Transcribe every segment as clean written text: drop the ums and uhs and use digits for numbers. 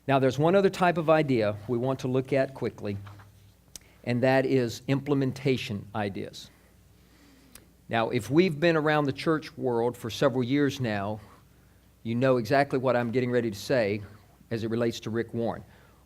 Now, there's one other type of idea we want to look at quickly, and that is implementation ideas. Now, if we've been around the church world for several years now, you know exactly what I'm getting ready to say as it relates to Rick Warren.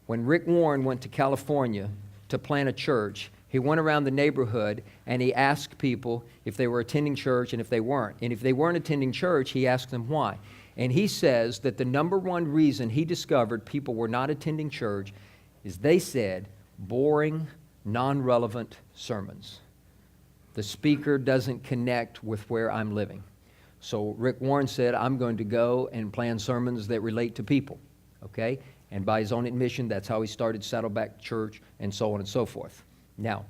When Rick Warren went to California to plant a church, he went around the neighborhood and he asked people if they were attending church and if they weren't. And if they weren't attending church, he asked them why. And he says that the number one reason he discovered people were not attending church is they said boring, non-relevant sermons. The speaker doesn't connect with where I'm living. So Rick Warren said, I'm going to go and plan sermons that relate to people, okay? And by his own admission, that's how he started Saddleback Church and so on and so forth. Now,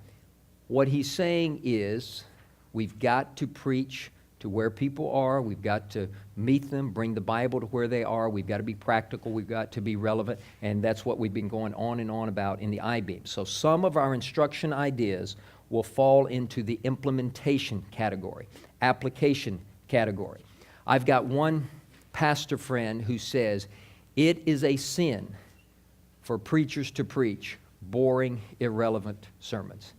what he's saying is we've got to preach to where people are. We've got to meet them, bring the Bible to where they are. We've got to be practical. We've got to be relevant. And that's what we've been going on and on about in the Ibeam. So some of our instruction ideas will fall into the implementation category, application category. I've got one pastor friend who says, it is a sin for preachers to preach boring, irrelevant sermons.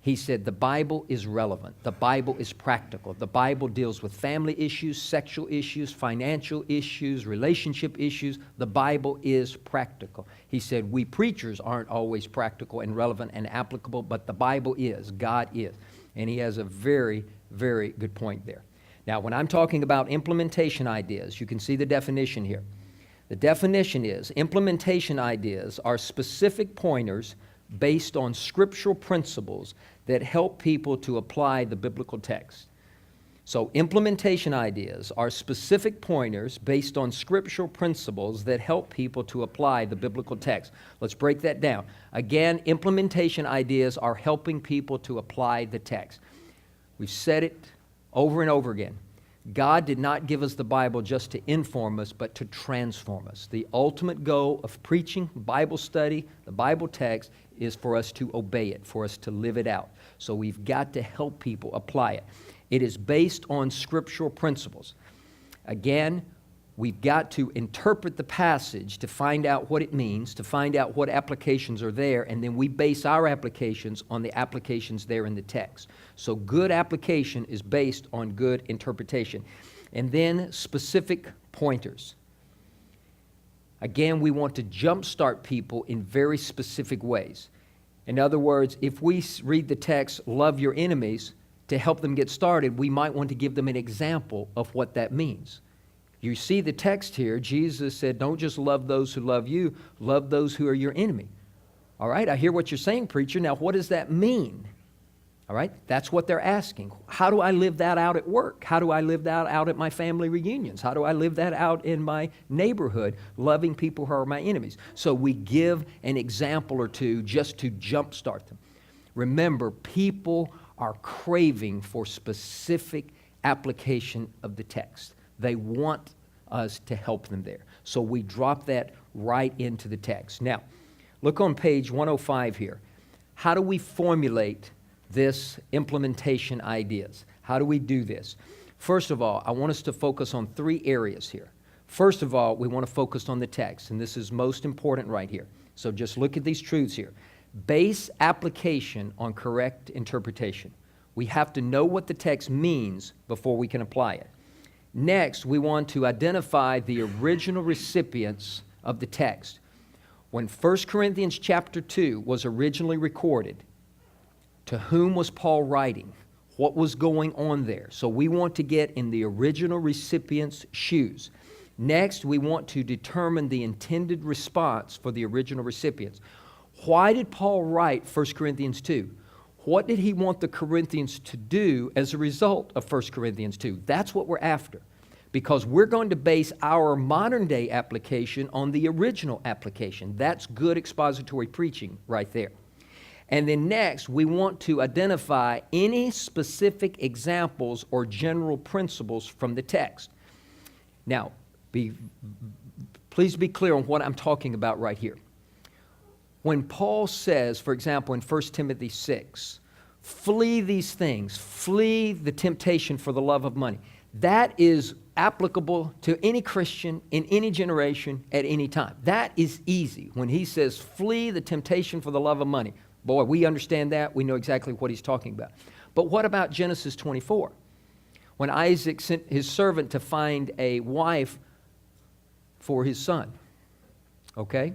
He said the Bible is relevant. The Bible is practical. The Bible deals with family issues, sexual issues, financial issues, relationship issues. The Bible is practical. He said we preachers aren't always practical and relevant and applicable, but the Bible is. God is. And he has a very, very good point there. Now, when I'm talking about implementation ideas, you can see the definition here. The definition is implementation ideas are specific pointers based on scriptural principles that help people to apply the biblical text. So implementation ideas are specific pointers based on scriptural principles that help people to apply the biblical text. Let's break that down. Again, implementation ideas are helping people to apply the text. We've said it over and over again. God did not give us the Bible just to inform us, but to transform us. The ultimate goal of preaching, Bible study, the Bible text, is for us to obey it, for us to live it out. So we've got to help people apply it. It is based on scriptural principles. Again, we've got to interpret the passage to find out what it means, to find out what applications are there, and then we base our applications on the applications there in the text. So good application is based on good interpretation. And then specific pointers. Again, we want to jumpstart people in very specific ways. In other words, if we read the text, love your enemies, to help them get started, we might want to give them an example of what that means. You see the text here, Jesus said, don't just love those who love you, love those who are your enemy. All right, I hear what you're saying, preacher. Now, what does that mean? All right, that's what they're asking. How do I live that out at work? How do I live that out at my family reunions? How do I live that out in my neighborhood, loving people who are my enemies? So we give an example or two just to jumpstart them. Remember, people are craving for specific application of the text. They want us to help them there. So we drop that right into the text. Now, look on page 105 here. How do we formulate this implementation ideas? How do we do this? First of all, I want us to focus on three areas here. First of all, we want to focus on the text, and this is most important right here. So just look at these truths here. Base application on correct interpretation. We have to know what the text means before we can apply it. Next, we want to identify the original recipients of the text. When 1 Corinthians chapter 2 was originally recorded, to whom was Paul writing? What was going on there? So we want to get in the original recipient's shoes. Next, we want to determine the intended response for the original recipients. Why did Paul write 1 Corinthians 2? What did he want the Corinthians to do as a result of 1 Corinthians 2? That's what we're after. Because we're going to base our modern day application on the original application. That's good expository preaching right there. And then next, we want to identify any specific examples or general principles from the text. Now, please be clear on what I'm talking about right here. When Paul says, for example, in 1 Timothy 6, flee these things, flee the temptation for the love of money, that is applicable to any Christian in any generation at any time. That is easy. When he says, flee the temptation for the love of money, boy, we understand that. We know exactly what he's talking about. But what about Genesis 24? When Isaac sent his servant to find a wife for his son, okay?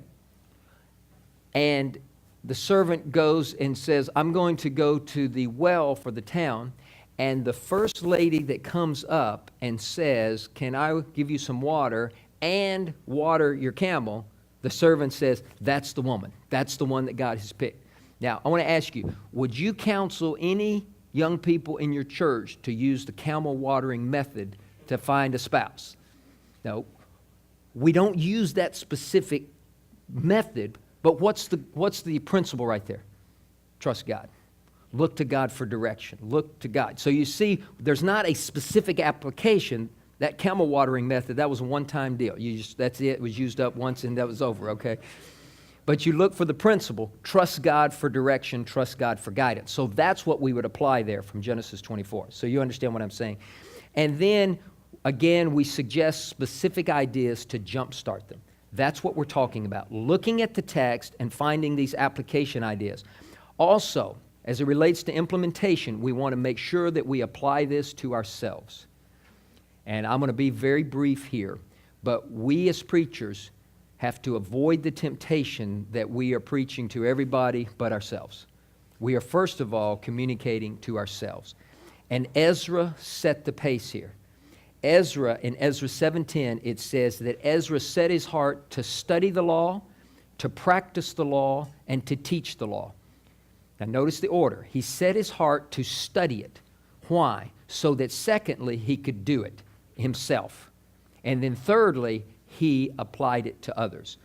And the servant goes and says, I'm going to go to the well for the town. And the first lady that comes up and says, can I give you some water and water your camel? The servant says, that's the woman. That's the one that God has picked. Now, I want to ask you, would you counsel any young people in your church to use the camel watering method to find a spouse? No, we don't use that specific method, but what's the principle right there? Trust God. Look to God for direction. Look to God. So you see, there's not a specific application. That camel watering method, that was a one-time deal. That's it. It was used up once and that was over, okay? But you look for the principle. Trust God for direction. Trust God for guidance. So that's what we would apply there from Genesis 24. So you understand what I'm saying. And then, again, we suggest specific ideas to jumpstart them. That's what we're talking about. Looking at the text and finding these application ideas. Also, as it relates to implementation, we want to make sure that we apply this to ourselves. And I'm going to be very brief here, but we as preachers have to avoid the temptation that we are preaching to everybody but ourselves. We are first of all communicating to ourselves. And Ezra set the pace here. Ezra, in Ezra 7:10, it says that Ezra set his heart to study the law, to practice the law, and to teach the law. Now notice the order. He set his heart to study it. Why? So that secondly, he could do it himself. And then thirdly, he applied it to others.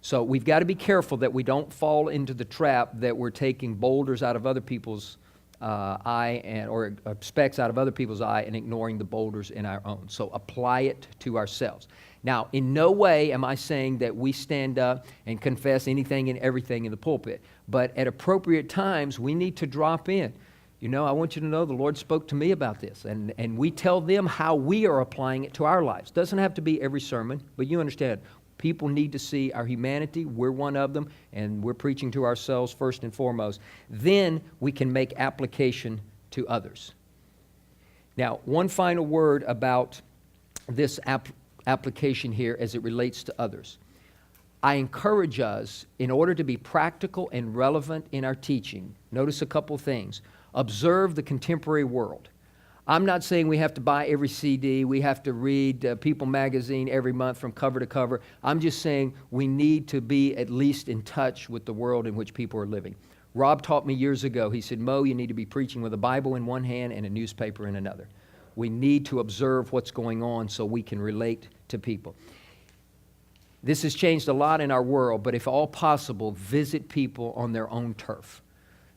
So we've got to be careful that we don't fall into the trap that we're taking boulders out of other people's eye or specks out of other people's eye and ignoring the boulders in our own. So apply it to ourselves. Now, in no way am I saying that we stand up and confess anything and everything in the pulpit. But at appropriate times, we need to drop in. You know, I want you to know the Lord spoke to me about this. And we tell them how we are applying it to our lives. Doesn't have to be every sermon, but you understand. People need to see our humanity. We're one of them, and we're preaching to ourselves first and foremost. Then we can make application to others. Now, one final word about this application here as it relates to others. I encourage us, in order to be practical and relevant in our teaching, notice a couple things. Observe the contemporary world. I'm not saying we have to buy every CD, we have to read People magazine every month from cover to cover. I'm just saying we need to be at least in touch with the world in which people are living. Rob taught me years ago, he said, Mo, you need to be preaching with a Bible in one hand and a newspaper in another. We need to observe what's going on so we can relate to people. This has changed a lot in our world, but if all possible, visit people on their own turf.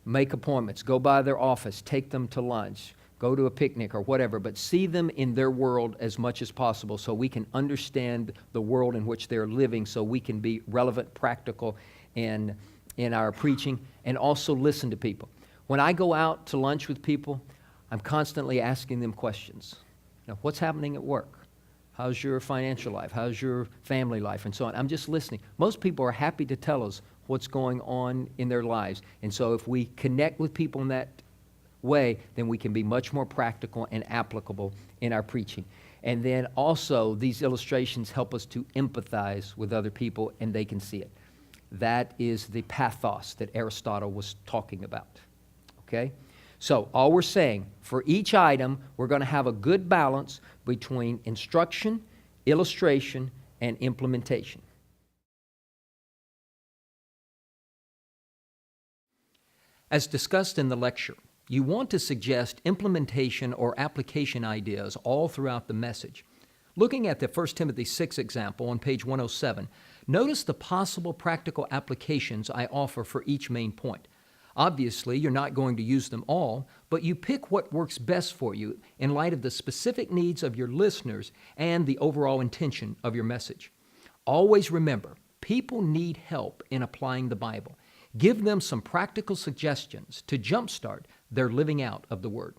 Make appointments, go by their office, take them to lunch, go to a picnic or whatever, but see them in their world as much as possible so we can understand the world in which they're living, so we can be relevant, practical in our preaching, and also listen to people. When I go out to lunch with people, I'm constantly asking them questions. Now, what's happening at work? How's your financial life? How's your family life? And so on. I'm just listening. Most people are happy to tell us what's going on in their lives. And so if we connect with people in that way, then we can be much more practical and applicable in our preaching. And then also, these illustrations help us to empathize with other people, and they can see it. That is the pathos that Aristotle was talking about. Okay? So all we're saying, for each item, we're going to have a good balance between instruction, illustration, and implementation. As discussed in the lecture, you want to suggest implementation or application ideas all throughout the message. Looking at the 1 Timothy 6 example on page 107, notice the possible practical applications I offer for each main point. Obviously, you're not going to use them all, but you pick what works best for you in light of the specific needs of your listeners and the overall intention of your message. Always remember, people need help in applying the Bible. Give them some practical suggestions to jumpstart their living out of the Word.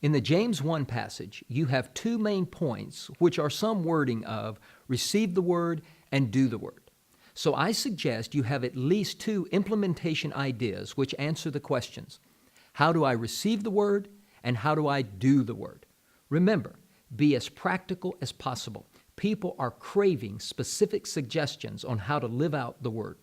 In the James 1 passage, you have two main points, which are some wording of receive the word and do the word. So I suggest you have at least two implementation ideas which answer the questions: how do I receive the word and how do I do the word? Remember, be as practical as possible. People are craving specific suggestions on how to live out the word.